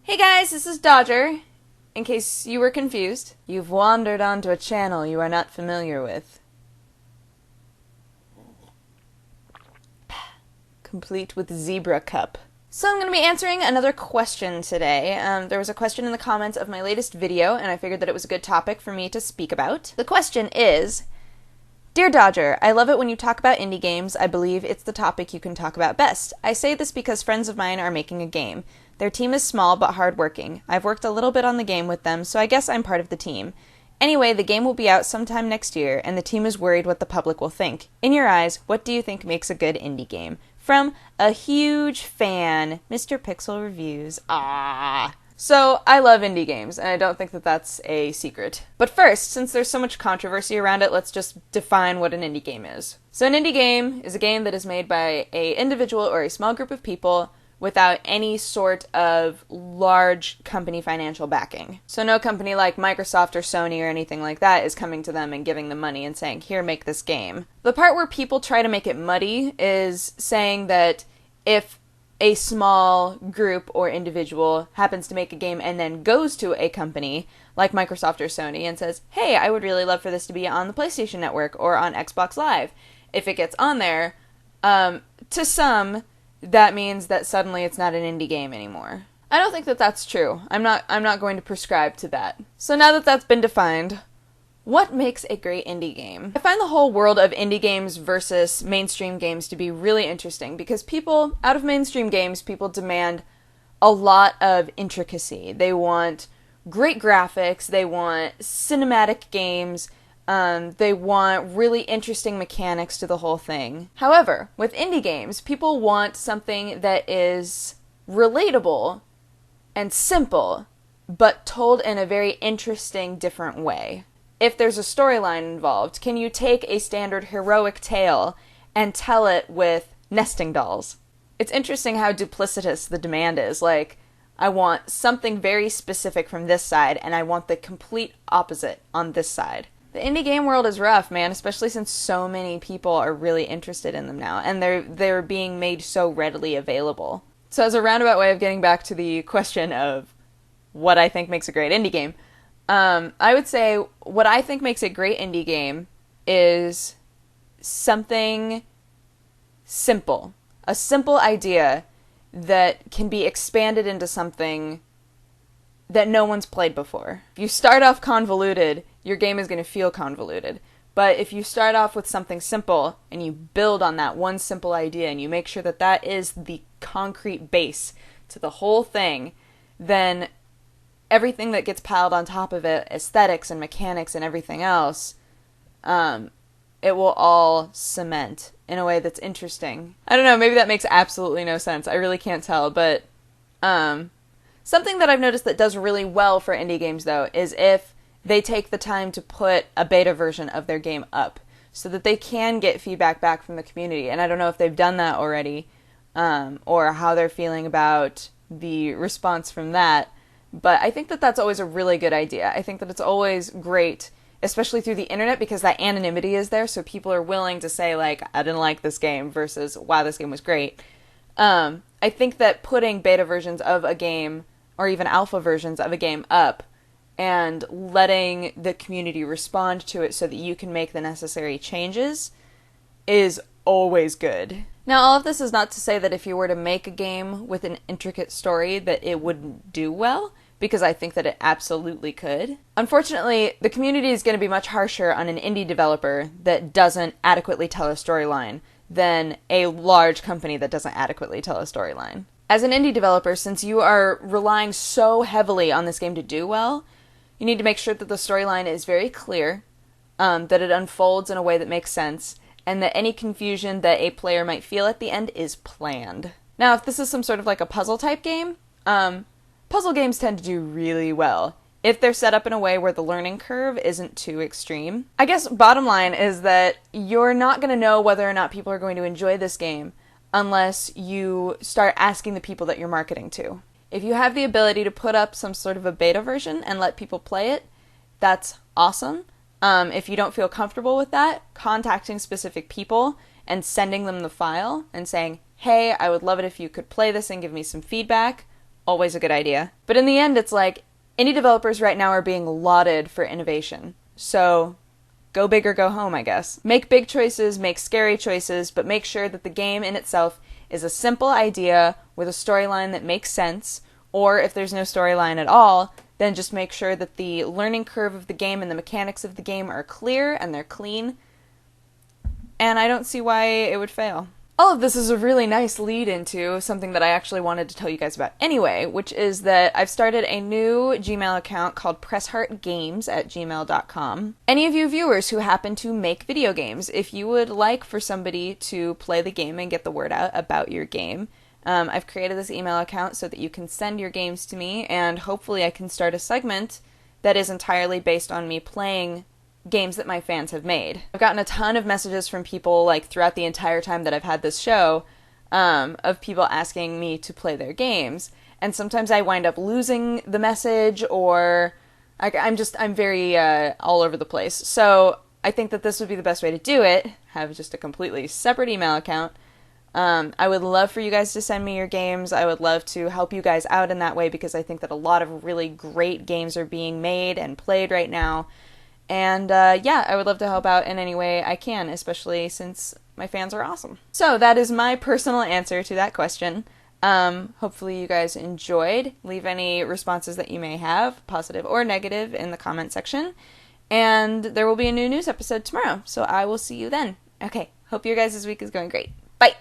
Hey guys, this is Dodger. In case you were confused, you've wandered onto a channel you are not familiar with. Complete with zebra cup. So I'm going to be answering another question today. There was a question in the comments of my latest video, and I figured that it was a good topic for me to speak about. The question is, Dear Dodger, I love it when you talk about indie games. I believe it's the topic you can talk about best. I say this because friends of mine are making a game. Their team is small but hardworking. I've worked a little bit on the game with them, so I guess I'm part of the team. Anyway, the game will be out sometime next year, and the team is worried what the public will think. In your eyes, what do you think makes a good indie game? From a huge fan, Mr. Pixel Reviews. So, I love indie games, and I don't think that that's a secret. But first, since there's so much controversy around it, let's just define what an indie game is. So an indie game is a game that is made by an individual or a small group of people without any sort of large company financial backing. So no company like Microsoft or Sony or anything like that is coming to them and giving them money and saying, here, make this game. The part where people try to make it muddy is saying that if a small group or individual happens to make a game and then goes to a company like Microsoft or Sony and says, hey, I would really love for this to be on the PlayStation Network or on Xbox Live. If it gets on there, to some, that means that suddenly it's not an indie game anymore. I don't think that that's true. I'm not going to prescribe to that. So now that that's been defined, what makes a great indie game? I find the whole world of indie games versus mainstream games to be really interesting because people, out of mainstream games, people demand a lot of intricacy. They want great graphics, they want cinematic games, they want really interesting mechanics to the whole thing. However, with indie games, people want something that is relatable and simple, but told in a very interesting, different way. If there's a storyline involved, can you take a standard heroic tale and tell it with nesting dolls? It's interesting how duplicitous the demand is. Like, I want something very specific from this side, and I want the complete opposite on this side. The indie game world is rough, man, especially since so many people are really interested in them now, and they're being made so readily available. So as a roundabout way of getting back to the question of what I think makes a great indie game, I would say what I think makes a great indie game is something simple. A simple idea that can be expanded into something that no one's played before. If you start off convoluted, your game is going to feel convoluted. But if you start off with something simple and you build on that one simple idea and you make sure that that is the concrete base to the whole thing, then everything that gets piled on top of it, aesthetics and mechanics and everything else, it will all cement in a way that's interesting. I don't know, maybe that makes absolutely no sense. I really can't tell, but something that I've noticed that does really well for indie games, though, is if they take the time to put a beta version of their game up so that they can get feedback back from the community. And I don't know if they've done that already, or how they're feeling about the response from that. But I think that that's always a really good idea. I think that it's always great, especially through the internet, because that anonymity is there, so people are willing to say, like, I didn't like this game, versus, wow, this game was great. I think that putting beta versions of a game, or even alpha versions of a game up, and letting the community respond to it so that you can make the necessary changes is always good. Now, all of this is not to say that if you were to make a game with an intricate story that it wouldn't do well, because I think that it absolutely could. Unfortunately, the community is going to be much harsher on an indie developer that doesn't adequately tell a storyline than a large company that doesn't adequately tell a storyline. As an indie developer, since you are relying so heavily on this game to do well, you need to make sure that the storyline is very clear, that it unfolds in a way that makes sense, and that any confusion that a player might feel at the end is planned. Now, if this is some sort of like a puzzle type game, puzzle games tend to do really well if they're set up in a way where the learning curve isn't too extreme. I guess bottom line is that you're not going to know whether or not people are going to enjoy this game unless you start asking the people that you're marketing to. If you have the ability to put up some sort of a beta version and let people play it, that's awesome. If you don't feel comfortable with that, contacting specific people and sending them the file and saying, hey, I would love it if you could play this and give me some feedback, always a good idea. But in the end, it's like, indie developers right now are being lauded for innovation. So go big or go home, I guess. Make big choices, make scary choices, but make sure that the game in itself is a simple idea with a storyline that makes sense, or if there's no storyline at all, then just make sure that the learning curve of the game and the mechanics of the game are clear and they're clean. And I don't see why it would fail. All of this is a really nice lead into something that I actually wanted to tell you guys about anyway, which is that I've started a new Gmail account called pressheartgames@gmail.com. Any of you viewers who happen to make video games, if you would like for somebody to play the game and get the word out about your game, I've created this email account so that you can send your games to me, and hopefully I can start a segment that is entirely based on me playing games that my fans have made. I've gotten a ton of messages from people, like, throughout the entire time that I've had this show, of people asking me to play their games, and sometimes I wind up losing the message, or I'm very all over the place. So I think that this would be the best way to do it, have just a completely separate email account. I would love for you guys to send me your games. I would love to help you guys out in that way, because I think that a lot of really great games are being made and played right now. And yeah, I would love to help out in any way I can, especially since my fans are awesome. So that is my personal answer to that question. Hopefully you guys enjoyed. Leave any responses that you may have, positive or negative, in the comment section. And there will be a new news episode tomorrow, so I will see you then. Okay, hope your guys' week is going great. Bye!